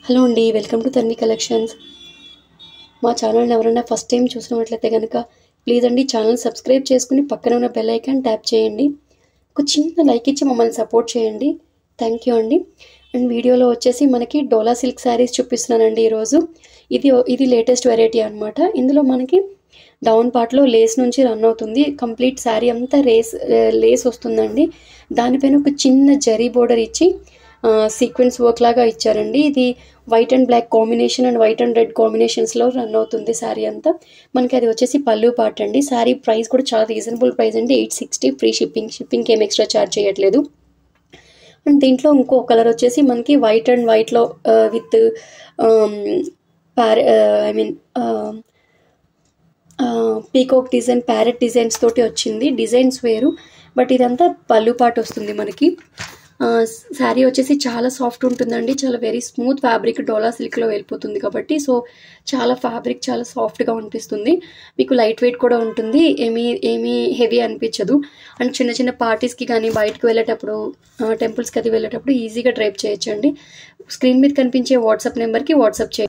Hello అండి, welcome to Tanvi collections. మా ఛానల్ని ఎవరైనా ఫస్ట్ టైం చూసినట్లయితే కనుక ప్లీజ్ అండి ఛానల్ సబ్స్క్రైబ్ చేసుకుని పక్కన ఉన్న బెల్ ఐకాన్ ట్యాప్ చేయండి. ఒక చిన్న లైక్ ఇచ్చి మమ్మల్ని సపోర్ట్ చేయండి. థ్యాంక్ యూ అండి. అండ్ వీడియోలో వచ్చేసి మనకి డోలా సిల్క్ శారీస్ చూపిస్తున్నానండి ఈరోజు. ఇది లేటెస్ట్ వెరైటీ అనమాట. ఇందులో మనకి డౌన్ పార్ట్లో లేస్ నుంచి రన్ అవుతుంది. కంప్లీట్ శారీ అంతా లేస్ వస్తుందండి. దానిపైన ఒక చిన్న జరీ బోర్డర్ ఇచ్చి సీక్వెన్స్ వర్క్ లాగా ఇచ్చారండి. ఇది white and black combination and white and red కాంబినేషన్స్లో రన్ అవుతుంది శారీ అంతా. మనకి అది వచ్చేసి పళ్ళు పార్ట్ అండి. శారీ ప్రైస్ కూడా చాలా రీజనబుల్ ప్రైస్ అండి, 860. ఫ్రీ షిప్పింగ్కి ఏం ఎక్స్ట్రా ఛార్జ్ చేయట్లేదు. అండ్ దీంట్లో ఇంకో కలర్ వచ్చేసి మనకి వైట్ అండ్ వైట్లో with peacock design, parrot designs తోటి వచ్చింది. డిజైన్స్ వేరు, బట్ ఇదంతా పళ్ళు పార్ట్ వస్తుంది మనకి. శారీ వచ్చేసి చాలా సాఫ్ట్ ఉంటుందండి. చాలా వెరీ స్మూత్ ఫ్యాబ్రిక్, డోలా సిల్క్లో వెళ్ళిపోతుంది కాబట్టి సో చాలా ఫ్యాబ్రిక్ చాలా సాఫ్ట్గా అనిపిస్తుంది. మీకు లైట్ వెయిట్ కూడా ఉంటుంది, ఏమీ హెవీ అనిపించదు. అండ్ చిన్న చిన్న పార్టీస్కి కానీ బయటకు వెళ్ళేటప్పుడు టెంపుల్స్కి అది వెళ్ళేటప్పుడు ఈజీగా డ్రైప్ చేయొచ్చండి. స్క్రీన్ మీద కనిపించే వాట్సాప్ నెంబర్కి వాట్సాప్ చేయండి.